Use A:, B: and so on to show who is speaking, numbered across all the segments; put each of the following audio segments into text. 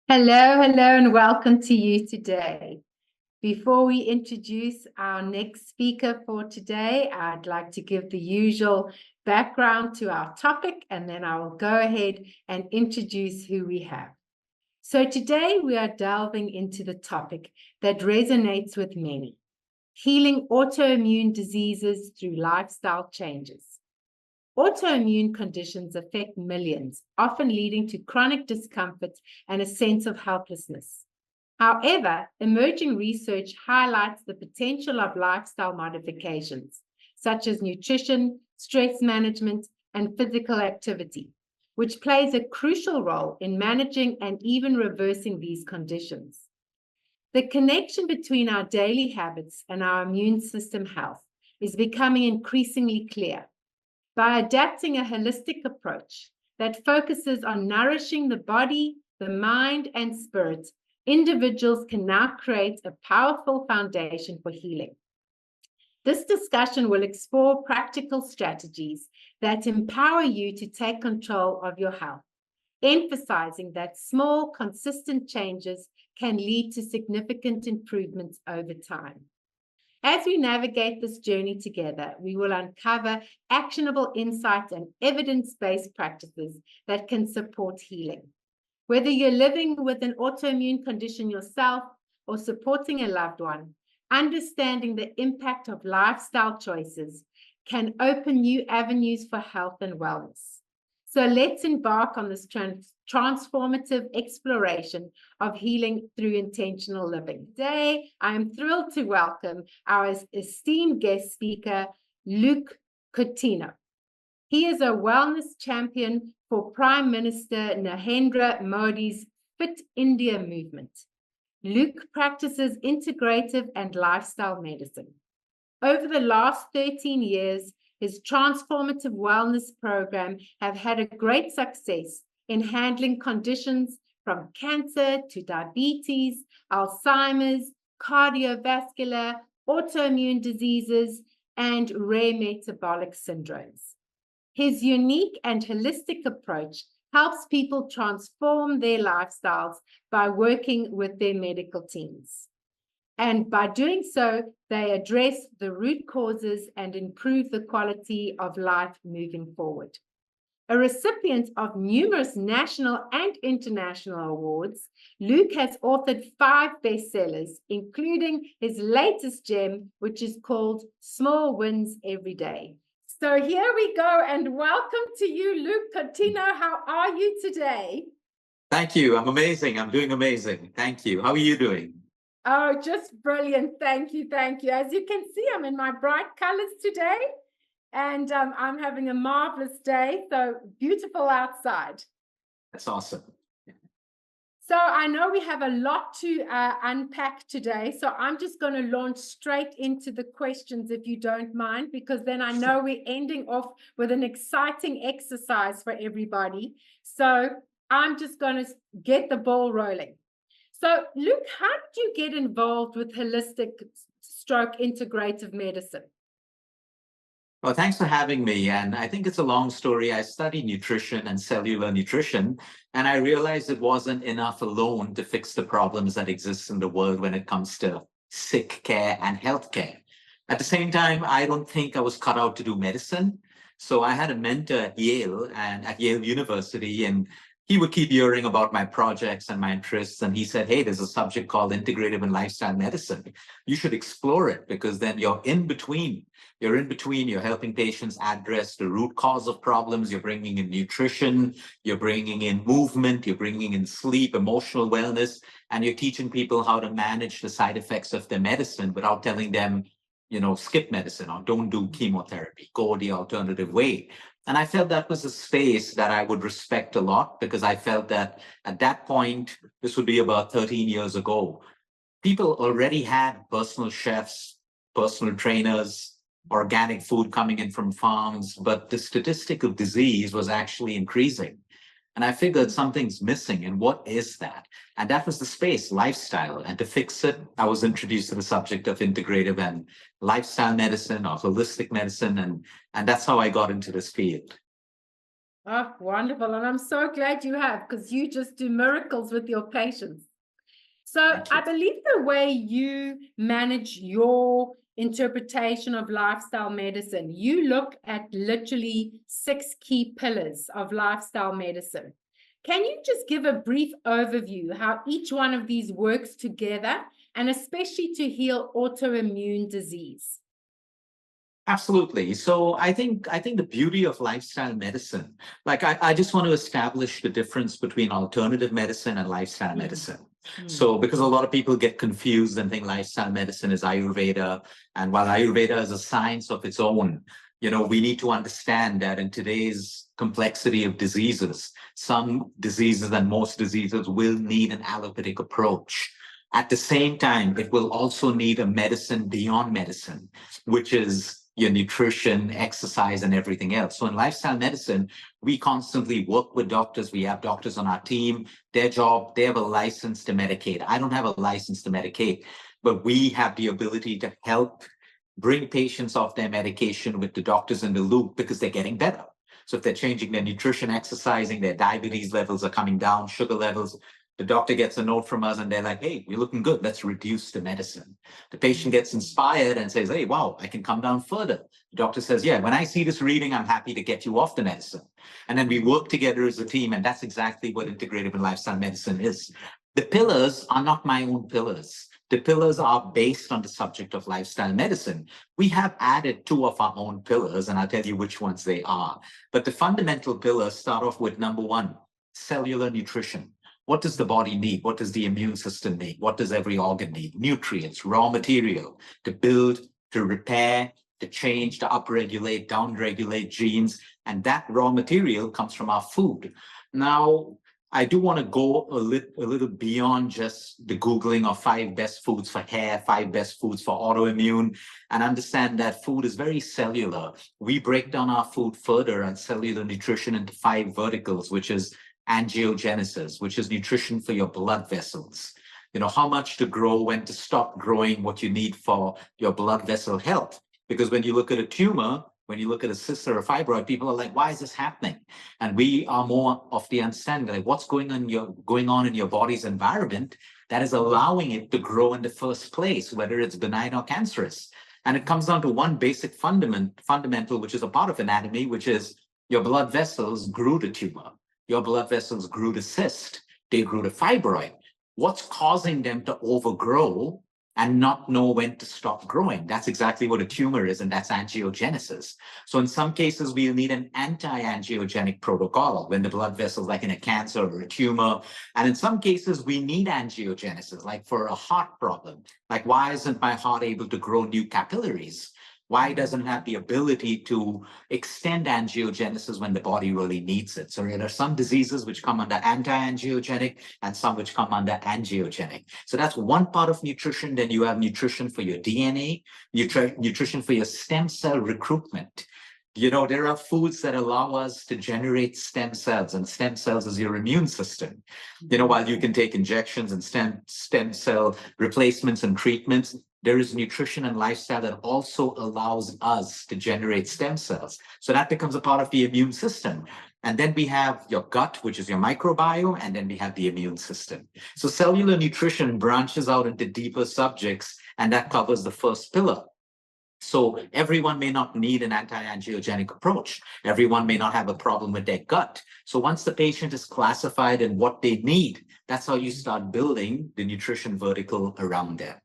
A: Hello, hello, and welcome to you today. Before we introduce our next speaker for today, I'd like to give the usual background to our topic, and then I will go ahead and introduce who we have. So today we are delving into the topic that resonates with many: healing autoimmune diseases through lifestyle changes. Autoimmune conditions affect millions, often leading to chronic discomfort and a sense of helplessness. However, emerging research highlights the potential of lifestyle modifications, such as nutrition, stress management, and physical activity, which plays a crucial role in managing and even reversing these conditions. The connection between our daily habits and our immune system health is becoming increasingly clear. By adapting a holistic approach that focuses on nourishing the body, the mind, and spirit, individuals can now create a powerful foundation for healing. This discussion will explore practical strategies that empower you to take control of your health, emphasizing that small, consistent changes can lead to significant improvements over time. As we navigate this journey together, we will uncover actionable insights and evidence-based practices that can support healing. Whether you're living with an autoimmune condition yourself or supporting a loved one, understanding the impact of lifestyle choices can open new avenues for health and wellness. So let's embark on this transformative exploration of healing through intentional living. Today, I am thrilled to welcome our esteemed guest speaker, Luke Coutinho. He is a wellness champion for Prime Minister Narendra Modi's Fit India movement. Luke practices integrative and lifestyle medicine. Over the last 13 years, his transformative wellness program have had a great success in handling conditions from cancer to diabetes, Alzheimer's, cardiovascular, autoimmune diseases, and rare metabolic syndromes. His unique and holistic approach helps people transform their lifestyles by working with their medical teams. And by doing so, they address the root causes and improve the quality of life moving forward. A recipient of numerous national and international awards, Luke has authored 5 bestsellers, including his latest gem, which is called Small Wins Every Day. So here we go, and welcome to you, Luke Coutinho. How are you today?
B: Thank you. I'm amazing. I'm doing amazing. Thank you. How are you doing?
A: Oh, just brilliant. Thank you. Thank you. As you can see, I'm in my bright colors today, and I'm having a marvelous day. So beautiful outside.
B: That's awesome.
A: So I know we have a lot to unpack today. So I'm just going to launch straight into the questions, if you don't mind, because then I know we're ending off with an exciting exercise for everybody. So I'm just going to get the ball rolling. So, Luke, how did you get involved with holistic stroke integrative medicine?
B: Well, thanks for having me. And I think it's a long story. I studied nutrition and cellular nutrition, and I realized it wasn't enough alone to fix the problems that exist in the world when it comes to sick care and healthcare. At the same time, I don't think I was cut out to do medicine. So I had a mentor at Yale and at Yale University, and he would keep hearing about my projects and my interests. And he said, hey, there's a subject called integrative and lifestyle medicine. You should explore it, because then you're in between. You're helping patients address the root cause of problems. You're bringing in nutrition, you're bringing in movement, you're bringing in sleep, emotional wellness, and you're teaching people how to manage the side effects of their medicine without telling them, skip medicine or don't do chemotherapy, go the alternative way. And I felt that was a space that I would respect a lot, because I felt that at that point, this would be about 13 years ago, people already had personal chefs, personal trainers, organic food coming in from farms, but the statistic of disease was actually increasing. And I figured something's missing, and what is that? And that was the space, lifestyle. And to fix it, I was introduced to the subject of integrative and lifestyle medicine or holistic medicine. And that's how I got into this field.
A: Oh, wonderful. And I'm so glad you have, because you just do miracles with your patients. So
B: Thank you.
A: I believe the way you manage your interpretation of lifestyle medicine, you look at literally 6 key pillars of lifestyle medicine. Can you just give a brief overview how each one of these works together, and especially to heal autoimmune disease?
B: Absolutely. So I think the beauty of lifestyle medicine, like I just want to establish the difference between alternative medicine and lifestyle medicine. So because a lot of people get confused and think lifestyle medicine is Ayurveda, and while Ayurveda is a science of its own, we need to understand that in today's complexity of diseases, some diseases and most diseases will need an allopathic approach. At the same time, it will also need a medicine beyond medicine, which is your nutrition, exercise, and everything else. So in lifestyle medicine, we constantly work with doctors. We have doctors on our team. Their job, they have a license to medicate. I don't have a license to medicate, but we have the ability to help bring patients off their medication with the doctors in the loop because they're getting better. So if they're changing their nutrition, exercising, their diabetes levels are coming down, sugar levels, the doctor gets a note from us and they're like, hey, we're looking good. Let's reduce the medicine. The patient gets inspired and says, hey, wow, I can come down further. The doctor says, yeah, when I see this reading, I'm happy to get you off the medicine. And then we work together as a team. And that's exactly what integrative and lifestyle medicine is. The pillars are not my own pillars. The pillars are based on the subject of lifestyle medicine. We have added 2 of our own pillars, and I'll tell you which ones they are. But the fundamental pillars start off with number 1, cellular nutrition. What does the body need? What does the immune system need? What does every organ need? Nutrients, raw material to build, to repair, to change, to upregulate, downregulate genes. And that raw material comes from our food. Now, I do want to go a little beyond just the Googling of 5 best foods for hair, 5 best foods for autoimmune, and understand that food is very cellular. We break down our food further and cellular nutrition into 5 verticals, which is angiogenesis, which is nutrition for your blood vessels. How much to grow, when to stop growing, what you need for your blood vessel health. Because when you look at a tumor, when you look at a cyst or a fibroid, people are like, why is this happening? And we are more of the understanding, like what's going on in your body's environment that is allowing it to grow in the first place, whether it's benign or cancerous. And it comes down to one basic fundamental, which is a part of anatomy, which is your blood vessels grew the tumor. Your blood vessels grew the cyst, they grew the fibroid. What's causing them to overgrow and not know when to stop growing? That's exactly what a tumor is, and that's angiogenesis. So in some cases, we'll need an anti-angiogenic protocol when the blood vessels, like in a cancer or a tumor. And in some cases, we need angiogenesis, like for a heart problem. Like, why isn't my heart able to grow new capillaries? Why doesn't it have the ability to extend angiogenesis when the body really needs it? So there are some diseases which come under anti-angiogenic and some which come under angiogenic. So that's one part of nutrition. Then you have nutrition for your DNA, nutrition for your stem cell recruitment. There are foods that allow us to generate stem cells, and stem cells is your immune system. While you can take injections and stem cell replacements and treatments, there is nutrition and lifestyle that also allows us to generate stem cells. So that becomes a part of the immune system. And then we have your gut, which is your microbiome, and then we have the immune system. So cellular nutrition branches out into deeper subjects, and that covers the first pillar. So everyone may not need an anti-angiogenic approach. Everyone may not have a problem with their gut. So once the patient is classified in what they need, that's how you start building the nutrition vertical around them.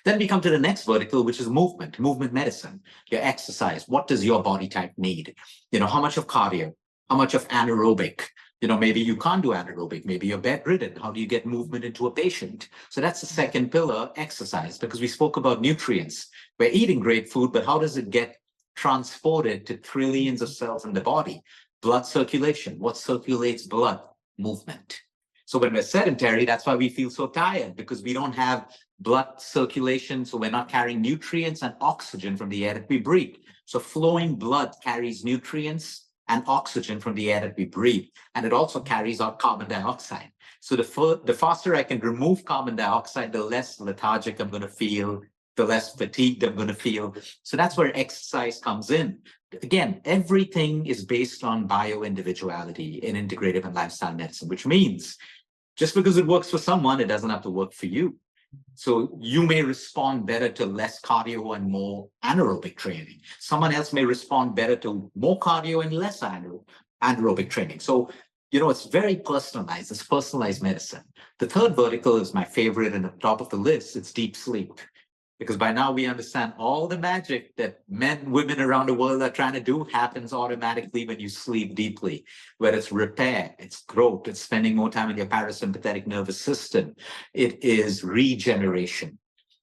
B: Then we come to the next vertical, which is movement medicine, your exercise. What does your body type need? How much of cardio, how much of anaerobic? Maybe you can't do anaerobic, maybe you're bedridden. How do you get movement into a patient? So that's the second pillar, exercise, because we spoke about nutrients. We're eating great food, but how does it get transported to trillions of cells in the body? Blood circulation. What circulates blood? Movement. So when we're sedentary, that's why we feel so tired, because we don't have blood circulation. So we're not carrying nutrients and oxygen from the air that we breathe. So flowing blood carries nutrients and oxygen from the air that we breathe. And it also carries out carbon dioxide. So the faster I can remove carbon dioxide, the less lethargic I'm going to feel, the less fatigued I'm going to feel. So that's where exercise comes in. Again, everything is based on bio-individuality in integrative and lifestyle medicine, which means just because it works for someone, it doesn't have to work for you. So you may respond better to less cardio and more anaerobic training. Someone else may respond better to more cardio and less anaerobic training. So, it's very personalized. It's personalized medicine. The third vertical is my favorite and at the top of the list. It's deep sleep. Because by now we understand all the magic that men, women around the world are trying to do happens automatically when you sleep deeply, whether it's repair, it's growth, it's spending more time in your parasympathetic nervous system. It is regeneration.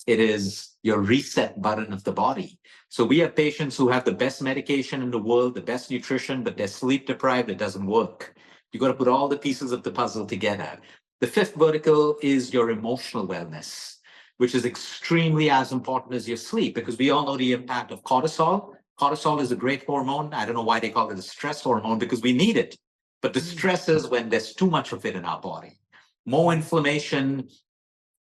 B: It is your reset button of the body. So we have patients who have the best medication in the world, the best nutrition, but they're sleep deprived. It doesn't work. You got to put all the pieces of the puzzle together. The fifth vertical is your emotional wellness, which is extremely as important as your sleep, because we all know the impact of cortisol. Cortisol is a great hormone. I don't know why they call it a stress hormone, because we need it. But the stress is when there's too much of it in our body. More inflammation,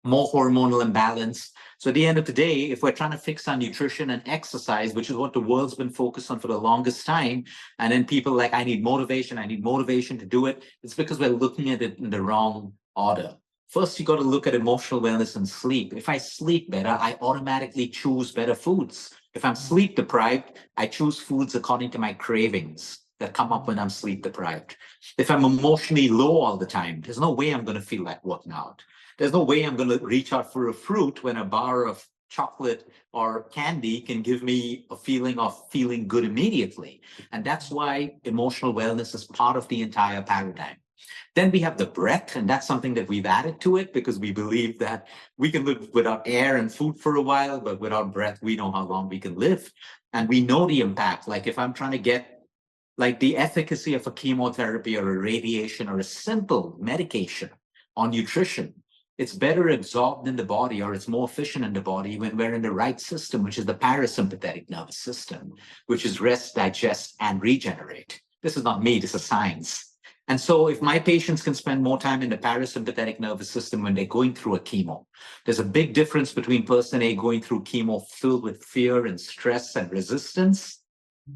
B: more hormonal imbalance. So at the end of the day, if we're trying to fix our nutrition and exercise, which is what the world's been focused on for the longest time, and then people like, I need motivation to do it, it's because we're looking at it in the wrong order. First, you got to look at emotional wellness and sleep. If I sleep better, I automatically choose better foods. If I'm sleep deprived, I choose foods according to my cravings that come up when I'm sleep deprived. If I'm emotionally low all the time, there's no way I'm going to feel like working out. There's no way I'm going to reach out for a fruit when a bar of chocolate or candy can give me a feeling of feeling good immediately. And that's why emotional wellness is part of the entire paradigm. Then we have the breath, and that's something that we've added to it because we believe that we can live without air and food for a while, but without breath, we know how long we can live. And we know the impact. Like if I'm trying to get like the efficacy of a chemotherapy or a radiation or a simple medication on nutrition, it's better absorbed in the body, or it's more efficient in the body when we're in the right system, which is the parasympathetic nervous system, which is rest, digest, and regenerate. This is not me, this is science. And so if my patients can spend more time in the parasympathetic nervous system when they're going through a chemo, there's a big difference between person A going through chemo filled with fear and stress and resistance.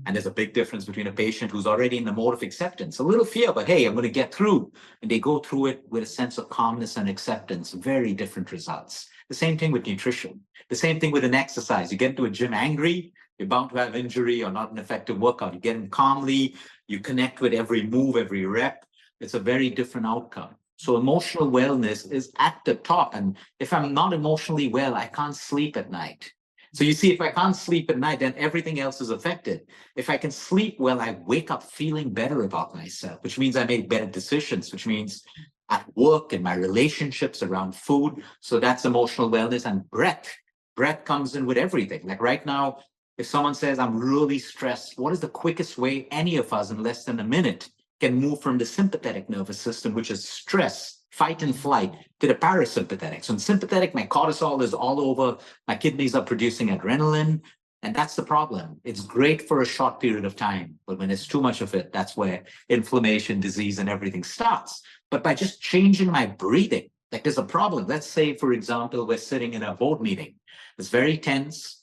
B: And there's a big difference between a patient who's already in the mode of acceptance, a little fear, but hey, I'm going to get through. And they go through it with a sense of calmness and acceptance, very different results. The same thing with nutrition, the same thing with an exercise. You get into a gym angry, you're bound to have injury or not an effective workout. You get in calmly, you connect with every move, every rep. It's a very different outcome. So emotional wellness is at the top. And if I'm not emotionally well, I can't sleep at night. So you see, if I can't sleep at night, then everything else is affected. If I can sleep well, I wake up feeling better about myself, which means I make better decisions, which means at work and my relationships around food. So that's emotional wellness. And breath. Breath comes in with everything. Like right now, if someone says, I'm really stressed, what is the quickest way any of us in less than a minute can move from the sympathetic nervous system, which is stress, fight and flight, to the parasympathetic? So in sympathetic, my cortisol is all over, my kidneys are producing adrenaline, and that's the problem. It's great for a short period of time, but when there's too much of it, that's where inflammation, disease, and everything starts. But by just changing my breathing, like there's a problem. Let's say, for example, we're sitting in a board meeting. It's very tense,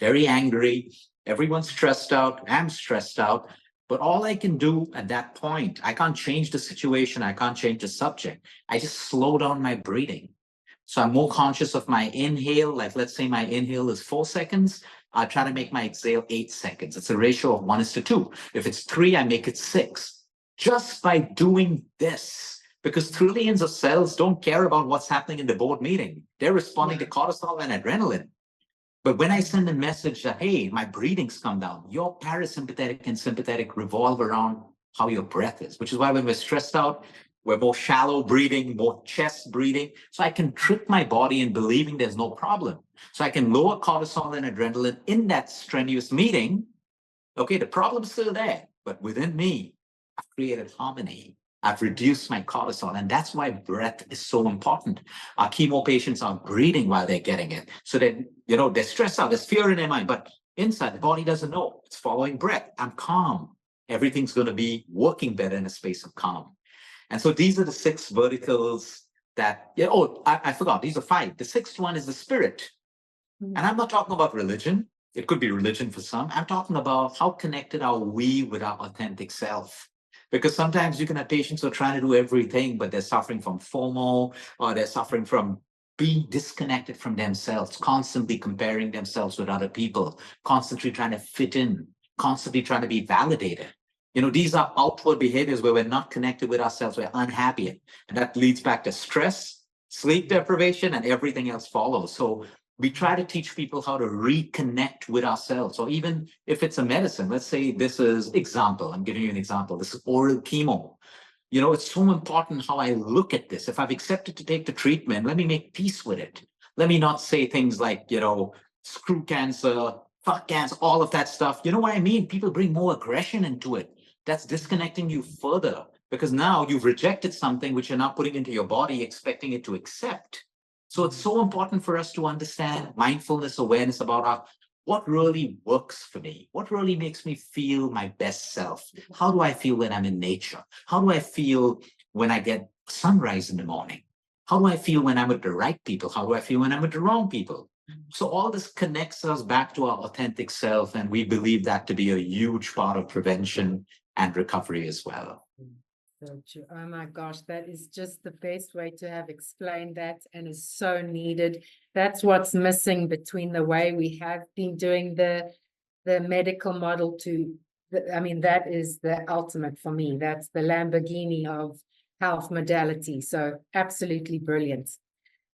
B: very angry, everyone's stressed out, I'm stressed out. But all I can do at that point, I can't change the situation, I can't change the subject. I just slow down my breathing. So I'm more conscious of my inhale. Like let's say my inhale is 4 seconds, I try to make my exhale 8 seconds. It's a ratio of 1:2. If it's 3, I make it 6. Just by doing this, because trillions of cells don't care about what's happening in the board meeting. They're responding to cortisol and adrenaline. But when I send a message that, hey, my breathing's come down, your parasympathetic and sympathetic revolve around how your breath is, which is why when we're stressed out, we're more shallow breathing, more chest breathing. So I can trick my body in believing there's no problem. So I can lower cortisol and adrenaline in that strenuous meeting. Okay, the problem's still there, but within me, I've created harmony. I've reduced my cortisol, and that's why breath is so important. Our chemo patients are breathing while they're getting it. So that, they're stressed out, there's fear in their mind, but inside the body doesn't know. It's following breath. I'm calm. Everything's going to be working better in a space of calm. And so these are the 6 verticals that, I forgot, these are 5. The 6th one is the spirit. And I'm not talking about religion. It could be religion for some. I'm talking about how connected are we with our authentic self? Because sometimes you can have patients who are trying to do everything, but they're suffering from FOMO, or they're suffering from being disconnected from themselves, constantly comparing themselves with other people, constantly trying to fit in, constantly trying to be validated. These are outward behaviors where we're not connected with ourselves, we're unhappy. And that leads back to stress, sleep deprivation, and everything else follows. So we try to teach people how to reconnect with ourselves. Or even if it's a medicine, let's say this is example, I'm giving you an example. This is oral chemo. It's so important how I look at this. If I've accepted to take the treatment, let me make peace with it. Let me not say things like, screw cancer, fuck cancer, all of that stuff. You know what I mean? People bring more aggression into it. That's disconnecting you further, because now you've rejected something which you're now putting into your body, expecting it to accept. So it's so important for us to understand mindfulness, awareness about what really works for me, what really makes me feel my best self. How do I feel when I'm in nature? How do I feel when I get sunrise in the morning? How do I feel when I'm with the right people? How do I feel when I'm with the wrong people? So all this connects us back to our authentic self, and we believe that to be a huge part of prevention and recovery as well.
A: So true. Oh my gosh, that is just the best way to have explained that, and is so needed. That's what's missing between the way we have been doing the medical model to, that is the ultimate for me. That's the Lamborghini of health modality. So absolutely brilliant.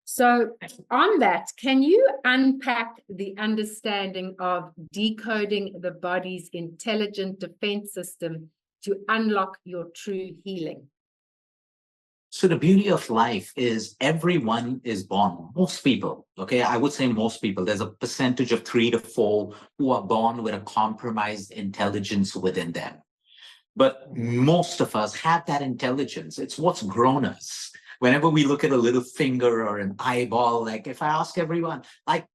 A: So on that, can you unpack the understanding of decoding the body's intelligent defense system to unlock your true healing?
B: So the beauty of life is everyone is born, most people, okay? I would say most people. There's a percentage of 3 to 4 who are born with a compromised intelligence within them. But most of us have that intelligence. It's what's grown us. Whenever we look at a little finger or an eyeball, like if I ask everyone,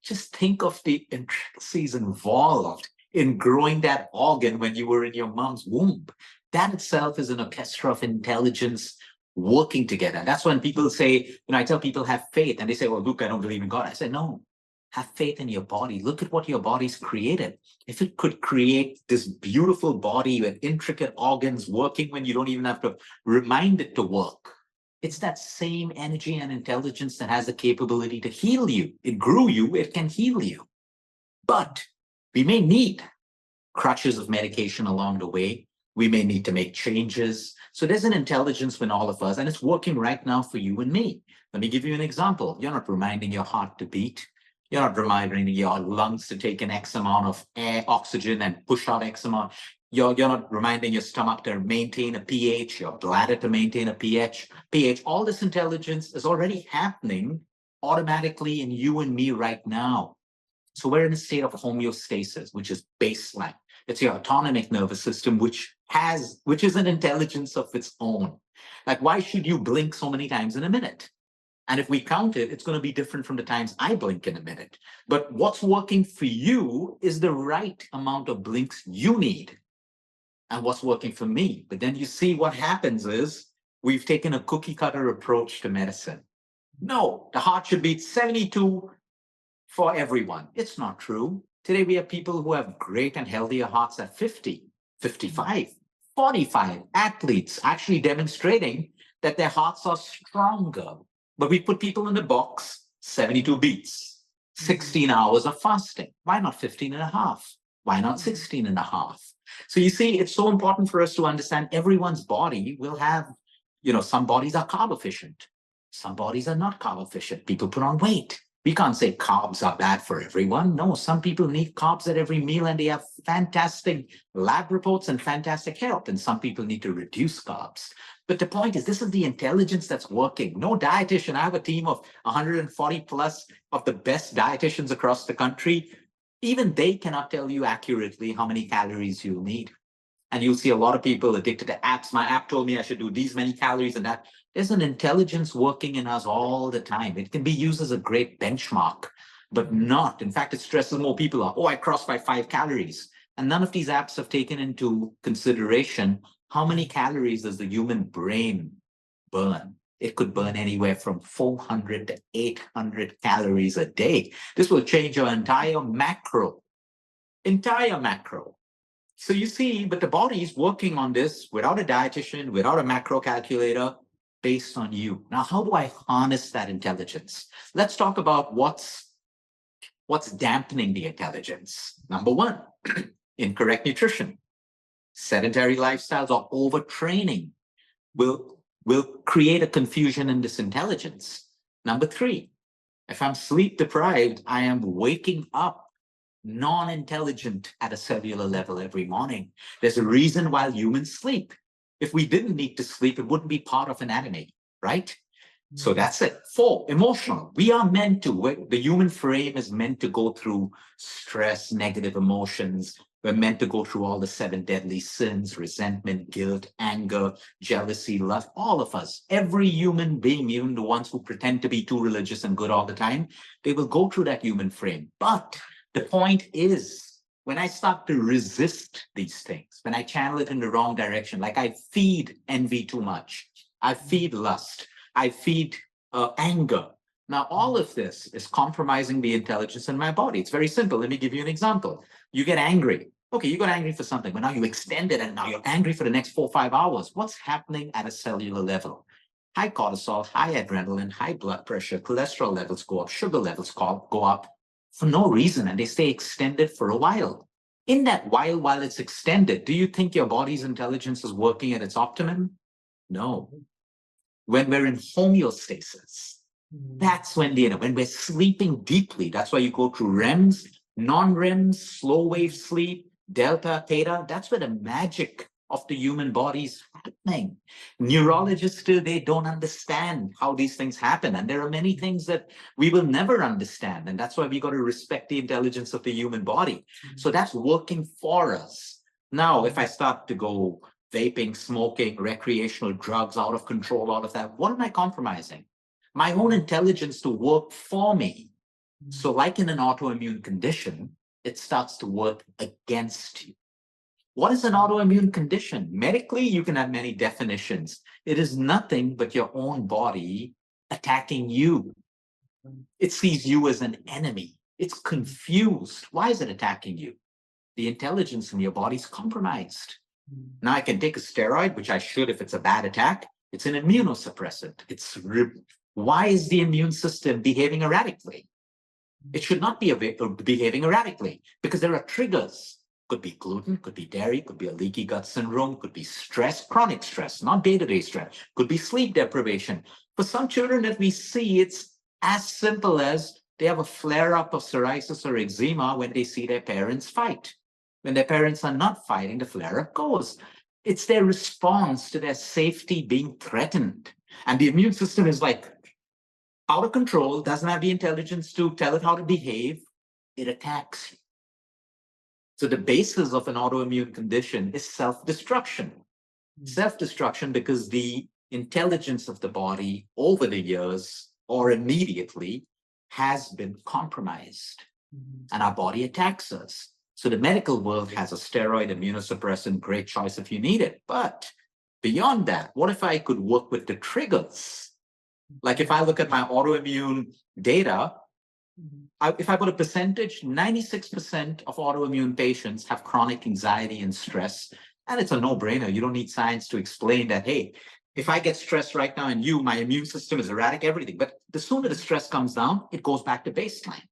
B: just think of the intricacies involved in growing that organ when you were in your mom's womb. That itself is an orchestra of intelligence working together. That's when people say, I tell people have faith, and they say, well, Luke, I don't believe in God. I say, no, have faith in your body. Look at what your body's created. If it could create this beautiful body with intricate organs working when you don't even have to remind it to work, it's that same energy and intelligence that has the capability to heal you. It grew you, it can heal you. But we may need crutches of medication along the way. We may need to make changes. So there's an intelligence in all of us, and it's working right now for you and me. Let me give you an example. You're not reminding your heart to beat. You're not reminding your lungs to take an X amount of air, oxygen, and push out X amount. You're not reminding your stomach to maintain a pH, your bladder to maintain a pH. All this intelligence is already happening automatically in you and me right now. So we're in a state of homeostasis, which is baseline. It's your autonomic nervous system, which is an intelligence of its own. Like, why should you blink so many times in a minute? And if we count it, it's going to be different from the times I blink in a minute. But what's working for you is the right amount of blinks you need. And what's working for me. But then you see what happens is we've taken a cookie cutter approach to medicine. No, the heart should beat 72 for everyone. It's not true. Today, we have people who have great and healthier hearts at 50, 55, 45, athletes actually demonstrating that their hearts are stronger. But we put people in the box, 72 beats, 16 hours of fasting. Why not 15 and a half? Why not 16 and a half? So you see, it's so important for us to understand everyone's body will have, some bodies are carb efficient. Some bodies are not carb efficient. People put on weight. We can't say carbs are bad for everyone. No, some people need carbs at every meal and they have fantastic lab reports and fantastic health. And some people need to reduce carbs. But the point is, this is the intelligence that's working. No dietitian. I have a team of 140 plus of the best dietitians across the country. Even they cannot tell you accurately how many calories you need. And you'll see a lot of people addicted to apps. My app told me I should do these many calories and that. There's an intelligence working in us all the time. It can be used as a great benchmark, but not. In fact, it stresses more people out. Oh, I crossed by 5 calories. And none of these apps have taken into consideration how many calories does the human brain burn. It could burn anywhere from 400 to 800 calories a day. This will change your entire macro. So you see, but the body is working on this without a dietitian, without a macro calculator, based on you. Now, how do I harness that intelligence? Let's talk about what's dampening the intelligence. Number one, incorrect nutrition. Sedentary lifestyles or overtraining will create a confusion in this intelligence. Number three, if I'm sleep deprived, I am waking up non-intelligent at a cellular level every morning. There's a reason why humans sleep. If we didn't need to sleep, it wouldn't be part of anatomy, right? So that's it. 4, emotional. We are meant to, the human frame is meant to go through stress, negative emotions. We're meant to go through all the 7 deadly sins, resentment, guilt, anger, jealousy, lust, all of us. Every human being, even the ones who pretend to be too religious and good all the time, they will go through that human frame. But the point is, when I start to resist these things, when I channel it in the wrong direction, like I feed envy too much, I feed lust, I feed anger. Now, all of this is compromising the intelligence in my body. It's very simple. Let me give you an example. You get angry. Okay, you got angry for something, but now you extend it and now you're angry for the next 4 or 5 hours. What's happening at a cellular level? High cortisol, high adrenaline, high blood pressure, cholesterol levels go up, sugar levels go up for no reason, and they stay extended for a while. In that while it's extended, do you think your body's intelligence is working at its optimum? No. When we're in homeostasis, that's when when we're sleeping deeply, that's why you go through REMs, non-REMs, slow wave sleep, delta, theta. That's where the magic of the human body is happening. Neurologists still, they don't understand how these things happen. And there are many things that we will never understand. And that's why we got to respect the intelligence of the human body. So that's working for us. Now, if I start to go vaping, smoking, recreational drugs, out of control, all of that, what am I compromising? My own intelligence to work for me. So like in an autoimmune condition, it starts to work against you. What is an autoimmune condition? Medically, you can have many definitions. It is nothing but your own body attacking you. It sees you as an enemy. It's confused. Why is it attacking you? The intelligence in your body is compromised. Now I can take a steroid, which I should if it's a bad attack. It's an immunosuppressant. Why is the immune system behaving erratically? It should not be behaving erratically because there are triggers. Could be gluten, could be dairy, could be a leaky gut syndrome, could be stress, chronic stress, not day-to-day stress, could be sleep deprivation. For some children that we see, it's as simple as they have a flare-up of psoriasis or eczema when they see their parents fight. When their parents are not fighting, the flare-up goes. It's their response to their safety being threatened. And the immune system is like out of control, doesn't have the intelligence to tell it how to behave. It attacks you. So the basis of an autoimmune condition is self-destruction. Self-destruction because the intelligence of the body over the years or immediately has been compromised. And our body attacks us. So the medical world has a steroid, immunosuppressant, great choice if you need it. But beyond that, what if I could work with the triggers? Like if I look at my autoimmune data, if I put a percentage, 96% of autoimmune patients have chronic anxiety and stress. And it's a no-brainer. You don't need science to explain that, hey, if I get stressed right now and my immune system is erratic, everything. But the sooner the stress comes down, it goes back to baseline.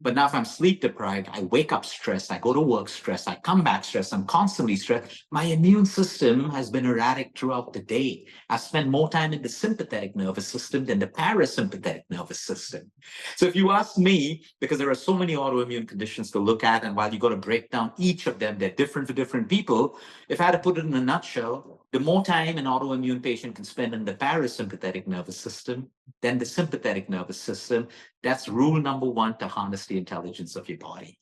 B: But now if I'm sleep deprived, I wake up stressed, I go to work stressed, I come back stressed, I'm constantly stressed. My immune system has been erratic throughout the day. I've spent more time in the sympathetic nervous system than the parasympathetic nervous system. So if you ask me, because there are so many autoimmune conditions to look at, and while you got to break down each of them, they're different for different people. If I had to put it in a nutshell, the more time an autoimmune patient can spend in the parasympathetic nervous system than the sympathetic nervous system, that's rule number 1 to harness the intelligence of your body.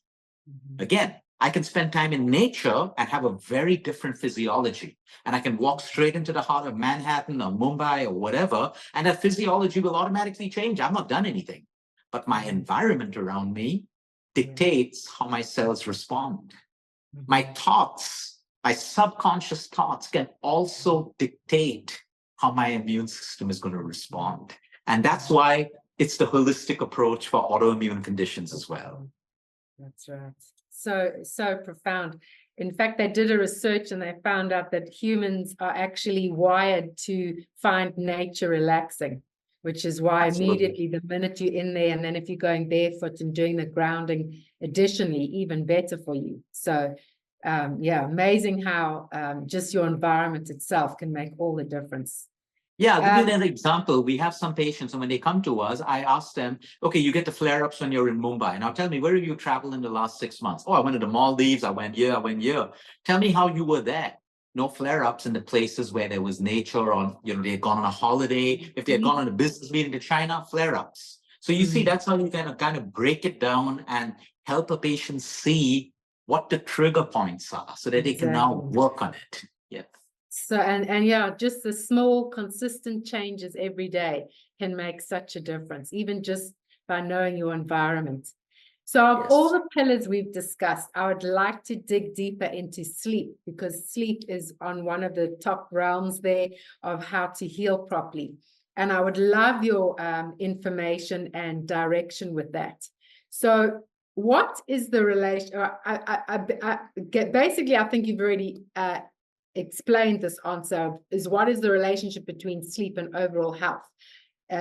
B: Again, I can spend time in nature and have a very different physiology. And I can walk straight into the heart of Manhattan or Mumbai or whatever, and that physiology will automatically change. I've not done anything. But my environment around me dictates how my cells respond. My thoughts, my subconscious thoughts can also dictate how my immune system is going to respond. And that's why it's the holistic approach for autoimmune conditions as well.
A: That's right. So profound. In fact, they did a research and they found out that humans are actually wired to find nature relaxing, which is why immediately the minute you're in there, and then if you're going barefoot and doing the grounding, additionally, even better for you. So yeah, amazing how just your environment itself can make all the difference.
B: Yeah, I'll give you an example. We have some patients, and when they come to us, I ask them, okay, you get the flare-ups when you're in Mumbai. Now tell me, where have you traveled in the last 6 months? Oh, I went to the Maldives, I went here, I went here. Tell me how you were there. No flare-ups in the places where there was nature, or they had gone on a holiday. If they had gone on a business meeting to China, flare-ups. So you see, that's how you kind of break it down and help a patient see what the trigger points are so that they can now work on it. Yeah.
A: So, and yeah, just the small, consistent changes every day can make such a difference, even just by knowing your environment. So of all the pillars we've discussed, I would like to dig deeper into sleep, because sleep is on one of the top realms there of how to heal properly. And I would love your information and direction with that. So what is the relation? Basically, I think you've already explained this answer, is what is the relationship between sleep and overall health?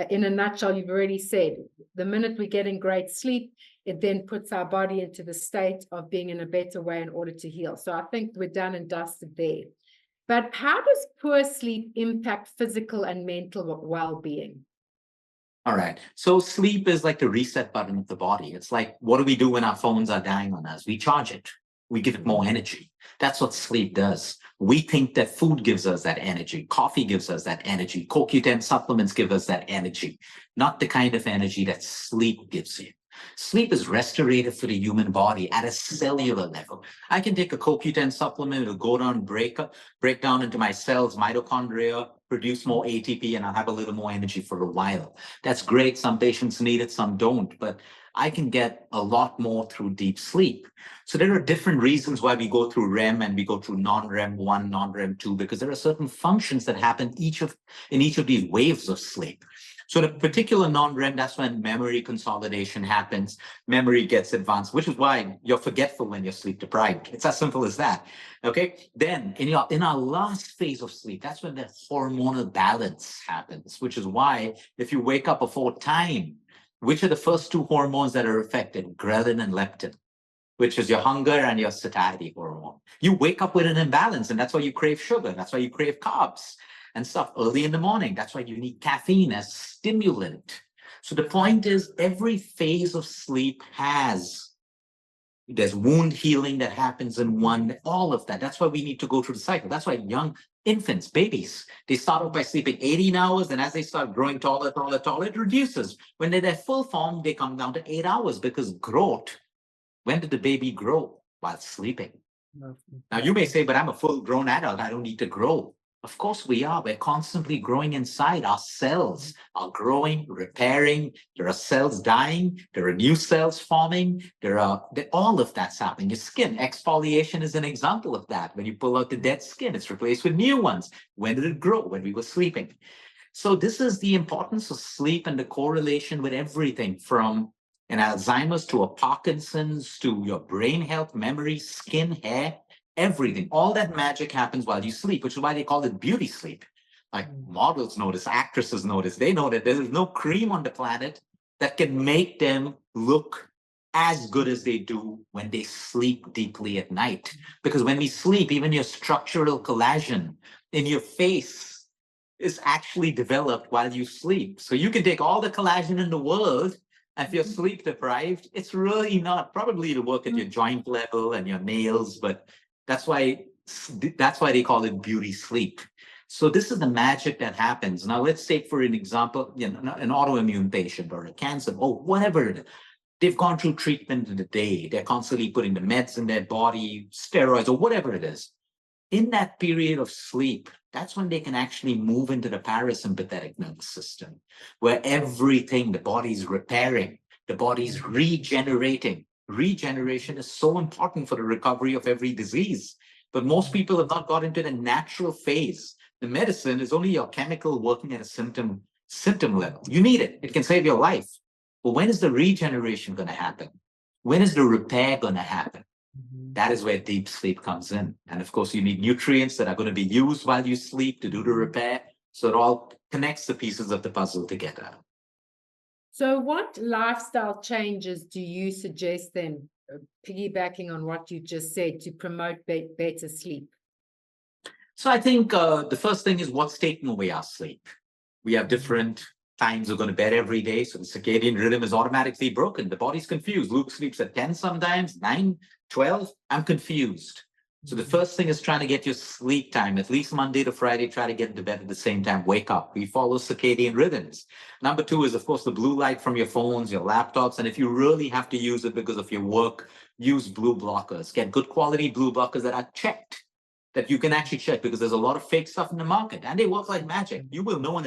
A: In a nutshell, you've already said, the minute we get in great sleep, it then puts our body into the state of being in a better way in order to heal. So I think we're done and dusted there. But how does poor sleep impact physical and mental well-being?
B: All right. So sleep is like the reset button of the body. It's like, what do we do when our phones are dying on us? We charge it. We give it more energy. That's what sleep does. We think that food gives us that energy. Coffee gives us that energy. CoQ10 supplements give us that energy, not the kind of energy that sleep gives you. Sleep is restorative for the human body at a cellular level. I can take a CoQ10 supplement, it'll go down, break down into my cells, mitochondria, produce more ATP, and I'll have a little more energy for a while. That's great. Some patients need it, some don't, but I can get a lot more through deep sleep. So there are different reasons why we go through REM and we go through non-REM 1, non-REM 2, because there are certain functions that happen in each of these waves of sleep. So the particular non-REM, that's when memory consolidation happens, memory gets advanced, which is why you're forgetful when you're sleep deprived. It's as simple as that. Okay. Then in our last phase of sleep, that's when the hormonal balance happens, which is why if you wake up before time, which are the first two hormones that are affected? Ghrelin and leptin, which is your hunger and your satiety hormone. You wake up with an imbalance, and that's why you crave sugar. That's why you crave carbs and stuff early in the morning. That's why you need caffeine as stimulant. So the point is, every phase of sleep there's wound healing that happens in one, all of that. That's why we need to go through the cycle. That's why young infants, babies, they start off by sleeping 18 hours, and as they start growing taller, it reduces. When they're their full form, they come down to 8 hours, because growth, when did the baby grow? While sleeping. Now you may say, but I'm a full grown adult, I don't need to grow. Of course we are. We're constantly growing inside. Our cells are growing, repairing. There are cells dying. There are new cells forming. All of that's happening. Your skin exfoliation is an example of that. When you pull out the dead skin, it's replaced with new ones. When did it grow? When we were sleeping. So this is the importance of sleep and the correlation with everything from an Alzheimer's to a Parkinson's to your brain health, memory, skin, hair. Everything, all that magic happens while you sleep, which is why they call it beauty sleep. Like models notice, actresses notice, they know that there's no cream on the planet that can make them look as good as they do when they sleep deeply at night. Because when we sleep, even your structural collagen in your face is actually developed while you sleep. So you can take all the collagen in the world, and if you're sleep deprived, it's really not. Probably it'll work at your joint level and your nails, but that's why they call it beauty sleep. So this is the magic that happens. Now let's take for an example, an autoimmune patient or a cancer or whatever it is. They've gone through treatment in the day. They're constantly putting the meds in their body, steroids or whatever it is. In that period of sleep, that's when they can actually move into the parasympathetic nervous system, where everything, the body's repairing, the body's regenerating. Regeneration is so important for the recovery of every disease. But most people have not got into the natural phase The medicine is only your chemical working at a symptom level. You need it. It can save your life. But when is the regeneration going to happen? When is the repair going to happen? That is where deep sleep comes in. And of course, you need nutrients that are going to be used while you sleep to do the repair. So it all connects the pieces of the puzzle together.
A: So what lifestyle changes do you suggest then, piggybacking on what you just said, to promote better sleep?
B: So I think the first thing is what's taking away our sleep. We have different times we're going to bed every day. So the circadian rhythm is automatically broken. The body's confused. Luke sleeps at 10 sometimes, 9, 12. I'm confused. So the first thing is trying to get your sleep time, at least Monday to Friday, try to get into bed at the same time, wake up. We follow circadian rhythms. Number 2 is, of course, the blue light from your phones, your laptops. And if you really have to use it because of your work, use blue blockers. Get good quality blue blockers that are checked, that you can actually check, because there's a lot of fake stuff in the market and they work like magic. You will know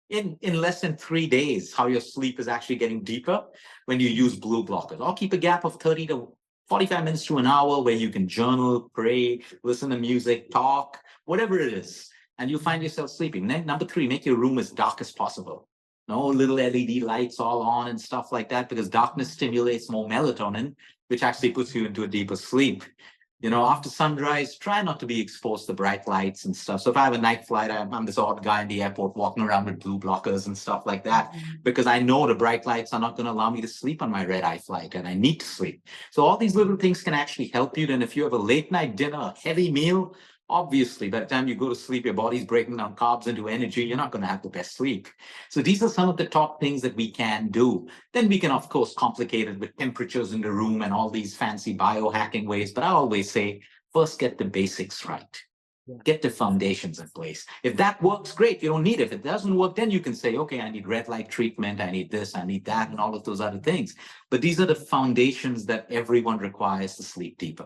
B: in less than 3 days how your sleep is actually getting deeper when you use blue blockers. Or keep a gap of 30 to 45 minutes to an hour where you can journal, pray, listen to music, talk, whatever it is, and you'll find yourself sleeping. Then number 3, make your room as dark as possible. No little LED lights all on and stuff like that, because darkness stimulates more melatonin, which actually puts you into a deeper sleep. You know, after sunrise, try not to be exposed to bright lights and stuff. So if I have a night flight, I'm this odd guy in the airport walking around with blue blockers and stuff like that, because I know the bright lights are not going to allow me to sleep on my red-eye flight, and I need to sleep. So all these little things can actually help you. Then if you have a late night dinner, a heavy meal, obviously, by the time you go to sleep, your body's breaking down carbs into energy. You're not going to have the best sleep. So these are some of the top things that we can do. Then we can, of course, complicate it with temperatures in the room and all these fancy biohacking ways. But I always say, first get the basics right. Get the foundations in place. If that works, great. You don't need it. If it doesn't work, then you can say, okay, I need red light treatment. I need this, I need that, and all of those other things. But these are the foundations that everyone requires to sleep deeper.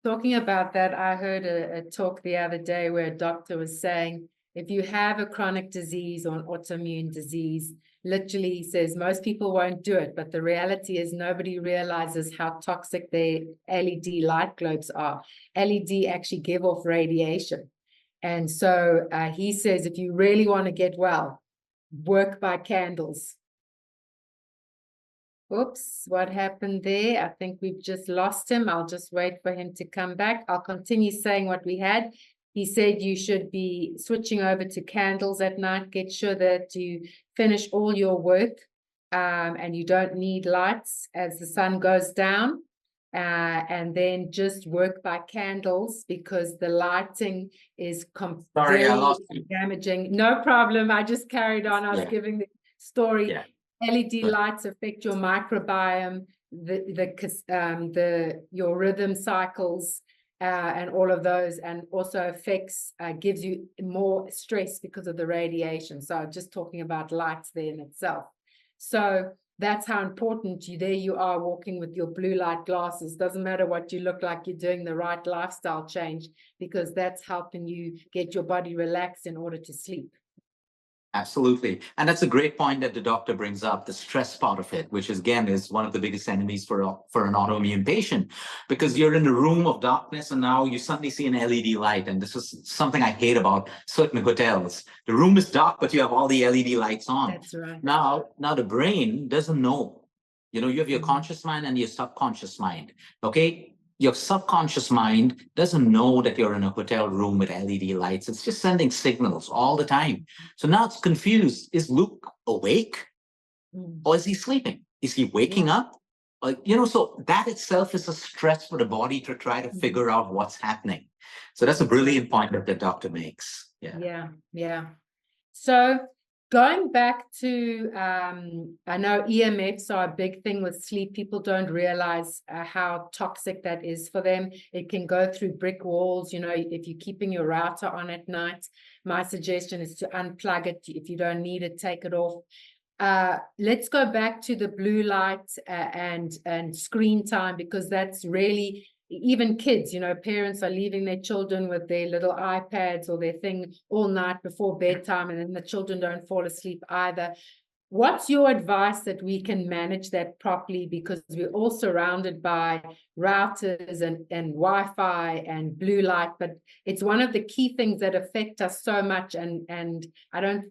A: Talking about that, I heard a talk the other day where a doctor was saying, if you have a chronic disease or an autoimmune disease, literally he says most people won't do it, but the reality is nobody realizes how toxic their LED light globes are. LED actually give off radiation. And so he says, if you really want to get well, work by candles. Oops, what happened there? I think we've just lost him. I'll just wait for him to come back. I'll continue saying what we had. He said you should be switching over to candles at night. Get sure that you finish all your work and you don't need lights as the sun goes down. And then just work by candles, because the lighting is
B: Sorry, I lost
A: very damaging. No problem. I just carried on. I was giving the story. LED lights affect your microbiome, your rhythm cycles, and all of those, and also affects, gives you more stress because of the radiation. So just talking about lights there in itself. So that's how important there you are walking with your blue light glasses. Doesn't matter what you look like, you're doing the right lifestyle change, because that's helping you get your body relaxed in order to sleep.
B: Absolutely. And that's a great point that the doctor brings up, the stress part of it, which again is one of the biggest enemies for an autoimmune patient, because you're in a room of darkness and now you suddenly see an LED light. And this is something I hate about certain hotels. The room is dark, but you have all the LED lights on.
A: That's right.
B: Now the brain doesn't know. You know, you have your conscious mind and your subconscious mind. Okay. Your subconscious mind doesn't know that you're in a hotel room with LED lights. It's just sending signals all the time. So now it's confused. Is Luke awake or is he sleeping? Is he waking up? You know, so that itself is a stress for the body to try to figure out what's happening. So that's a brilliant point that the doctor makes.
A: Yeah. So going back to, I know EMFs are a big thing with sleep. People don't realize how toxic that is for them. It can go through brick walls. You know, if you're keeping your router on at night, my suggestion is to unplug it. If you don't need it, take it off. Let's go back to the blue light and screen time, because that's really, even kids, you know, parents are leaving their children with their little iPads or their thing all night before bedtime, and then the children don't fall asleep either. What's your advice that we can manage that properly? Because we're all surrounded by routers and Wi-Fi and blue light, but it's one of the key things that affect us so much. And I don't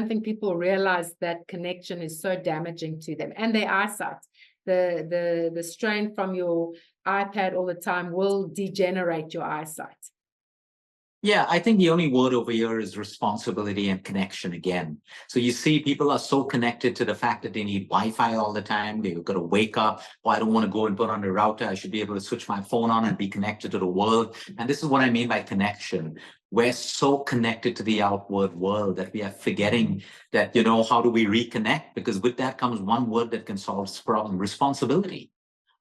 A: think people realize that connection is so damaging to them and their eyesight. The strain from your iPad all the time will degenerate your eyesight.
B: Yeah, I think the only word over here is responsibility and connection again. So you see, people are so connected to the fact that they need Wi-Fi all the time. They've got to wake up. Oh, I don't want to go and put on the router. I should be able to switch my phone on and be connected to the world. And this is what I mean by connection. We're so connected to the outward world that we are forgetting that, how do we reconnect? Because with that comes one word that can solve this problem: responsibility.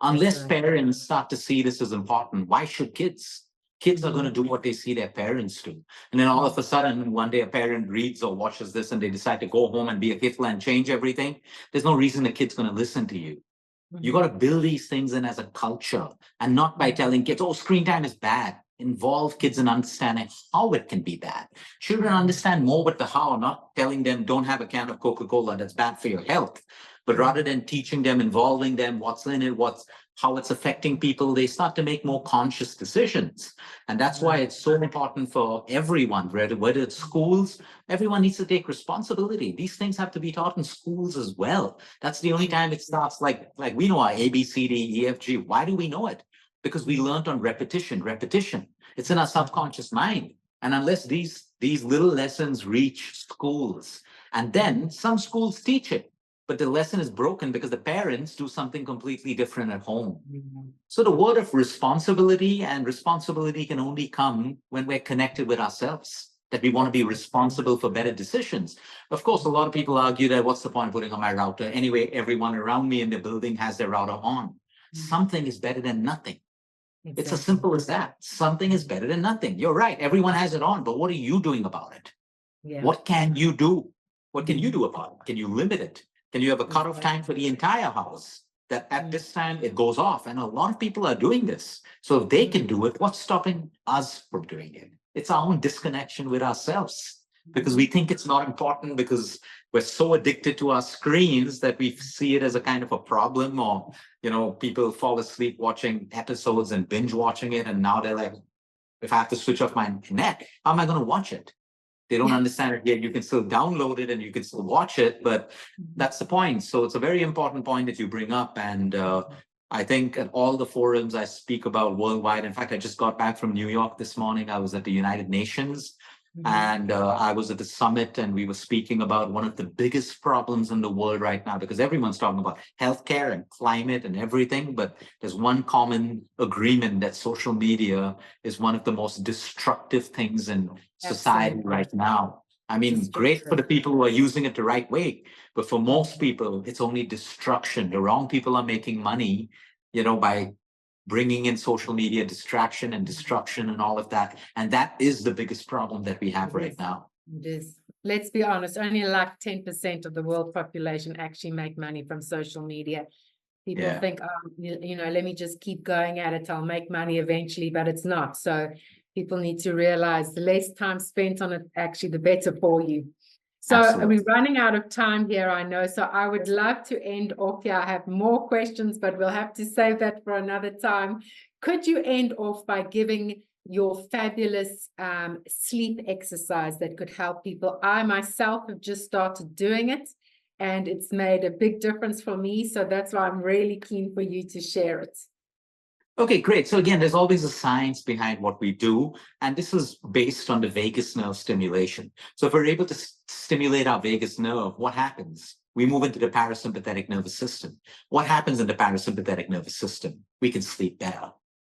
B: Unless parents start to see this as important, why should kids? Kids are going to do what they see their parents do. And then all of a sudden, one day a parent reads or watches this and they decide to go home and be a Hitler and change everything. There's no reason the kid's going to listen to you. You got to build these things in as a culture, and not by telling kids, oh, screen time is bad. Involve kids in understanding how it can be bad. Children understand more with the how, not telling them don't have a can of Coca-Cola, that's bad for your health. But rather than teaching them, involving them, what's in it, how it's affecting people, they start to make more conscious decisions. And that's why it's so important for everyone, whether it's schools, everyone needs to take responsibility. These things have to be taught in schools as well. That's the only time it starts. Like we know our A, B, C, D, E, F, G. Why do we know it? Because we learned on repetition. It's in our subconscious mind. And unless these little lessons reach schools, and then some schools teach it, but the lesson is broken because the parents do something completely different at home. So the word of responsibility can only come when we're connected with ourselves, that we want to be responsible for better decisions. Of course, a lot of people argue that what's the point of putting on my router? Anyway, everyone around me in the building has their router on. Something is better than nothing. Exactly. It's as simple as that. Something is better than nothing. You're right. Everyone has it on, but what are you doing about it? Yeah. What can you do? What can you do about it? Can you limit it? Can you have a cutoff time for the entire house that at this time it goes off? And a lot of people are doing this. So if they can do it, what's stopping us from doing it? It's our own disconnection with ourselves, because we think it's not important because we're so addicted to our screens that we see it as a kind of a problem. Or, people fall asleep watching episodes and binge watching it. And now they're like, if I have to switch off my net, how am I going to watch it? They don't understand it yet. You can still download it and you can still watch it, but that's the point. So it's a very important point that you bring up. And I think at all the forums I speak about worldwide, in fact, I just got back from New York this morning. I was at the United Nations. And I was at the summit, and we were speaking about one of the biggest problems in the world right now, because everyone's talking about healthcare and climate and everything. But there's one common agreement that social media is one of the most destructive things in society right now. I mean, great for the people who are using it the right way. But for most people, it's only destruction. The wrong people are making money, by bringing in social media distraction and destruction and all of that. And that is the biggest problem that we have right now.
A: It is. Let's be honest, only like 10% of the world population actually make money from social media. People think, let me just keep going at it. I'll make money eventually, but it's not. So people need to realize the less time spent on it, actually, the better for you. So we're running out of time here, I know. So I would love to end off here. I have more questions, but we'll have to save that for another time. Could you end off by giving your fabulous sleep exercise that could help people? I myself have just started doing it, and it's made a big difference for me. So that's why I'm really keen for you to share it.
B: Okay, great. So again, there's always a science behind what we do, and this is based on the vagus nerve stimulation. So if we're able to stimulate our vagus nerve, what happens? We move into the parasympathetic nervous system. What happens in the parasympathetic nervous system? We can sleep better.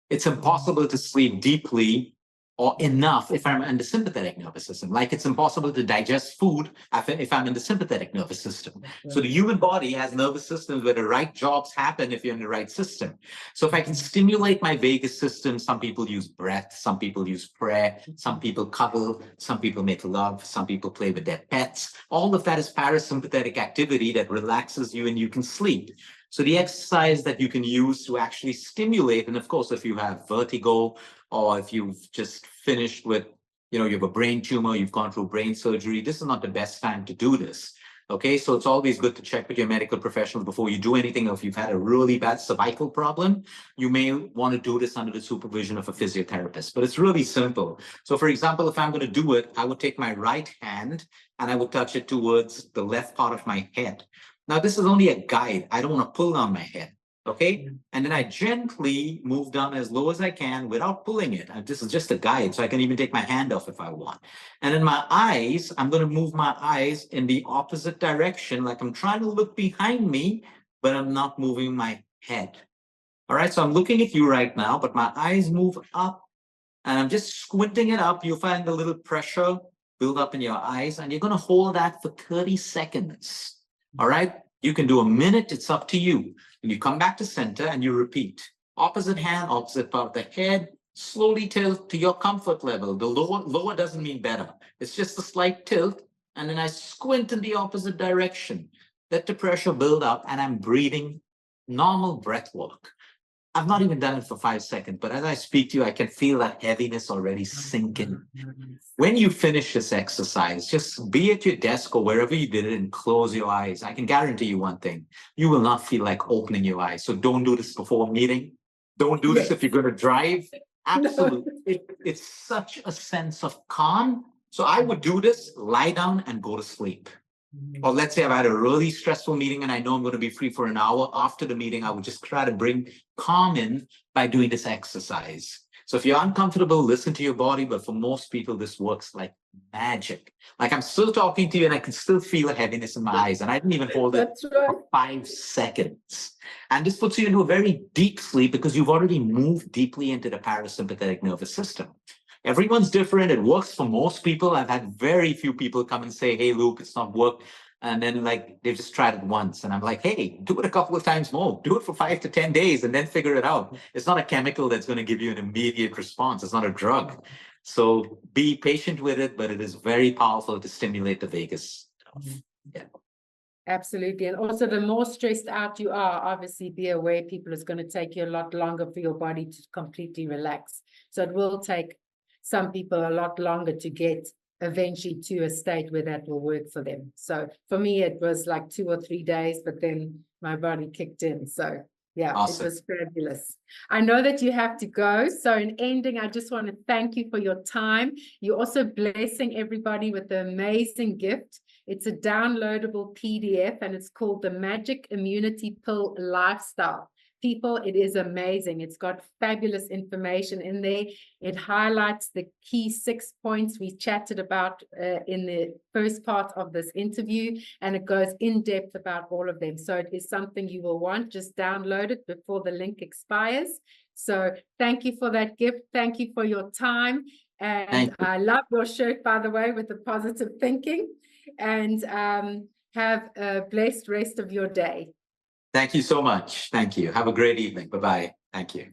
B: It's impossible to sleep deeply or enough if I'm in the sympathetic nervous system. Like it's impossible to digest food if I'm in the sympathetic nervous system. So the human body has nervous systems where the right jobs happen if you're in the right system. So if I can stimulate my vagus system, some people use breath, some people use prayer, some people cuddle, some people make love, some people play with their pets. All of that is parasympathetic activity that relaxes you and you can sleep. So the exercise that you can use to actually stimulate, and of course, if you have vertigo, or if you've just finished with, you have a brain tumor, you've gone through brain surgery, this is not the best time to do this. Okay, so it's always good to check with your medical professional before you do anything. If you've had a really bad cervical problem, you may want to do this under the supervision of a physiotherapist, but it's really simple. So for example, if I'm going to do it, I would take my right hand and I would touch it towards the left part of my head. Now, this is only a guide. I don't want to pull down my head. Okay, and then I gently move down as low as I can without pulling it. This is just a guide, so I can even take my hand off if I want. And in my eyes, I'm going to move my eyes in the opposite direction, like I'm trying to look behind me, but I'm not moving my head. All right, so I'm looking at you right now, but my eyes move up, and I'm just squinting it up. You'll find a little pressure build up in your eyes, and you're going to hold that for 30 seconds. All right, you can do a minute, it's up to you. And you come back to center and you repeat. Opposite hand, opposite part of the head, slowly tilt to your comfort level. The lower doesn't mean better. It's just a slight tilt. And then I squint in the opposite direction. Let the pressure build up and I'm breathing normal breath work. I've not even done it for 5 seconds, but as I speak to you, I can feel that heaviness already sinking. When you finish this exercise, just be at your desk or wherever you did it and close your eyes. I can guarantee you one thing, you will not feel like opening your eyes. So don't do this before a meeting. Don't do this if you're going to drive. Absolutely. It's such a sense of calm. So I would do this, lie down and go to sleep. Or let's say I've had a really stressful meeting and I know I'm going to be free for an hour. After the meeting, I would just try to bring calm in by doing this exercise. So if you're uncomfortable, listen to your body. But for most people, this works like magic. Like I'm still talking to you and I can still feel a heaviness in my eyes. And I didn't even hold it for 5 seconds. And this puts you into a very deep sleep because you've already moved deeply into the parasympathetic nervous system. Everyone's different. It works for most people. I've had very few people come and say, hey, Luke, it's not worked. And then like they've just tried it once. And I'm like, hey, do it a couple of times more. Do it for 5 to 10 days and then figure it out. It's not a chemical that's going to give you an immediate response. It's not a drug. So be patient with it, but it is very powerful to stimulate the vagus. Yeah.
A: Absolutely. And also the more stressed out you are, obviously be aware people it's going to take you a lot longer for your body to completely relax. So it will take some people a lot longer to get eventually to a state where that will work for them. So for me, it was like 2 or 3 days, but then my body kicked in. So yeah, awesome. It was fabulous. I know that you have to go. So in ending, I just want to thank you for your time. You're also blessing everybody with the amazing gift. It's a downloadable PDF and it's called the Magic Immunity Pill Lifestyle. People, it is amazing. It's got fabulous information in there. It highlights the key 6 points we chatted about in the first part of this interview, and it goes in depth about all of them. So it is something you will want. Just download it before the link expires. So thank you for that gift. Thank you for your time. And I love your shirt, by the way, with the positive thinking. And have a blessed rest of your day.
B: Thank you so much. Thank you. Have a great evening. Bye-bye. Thank you.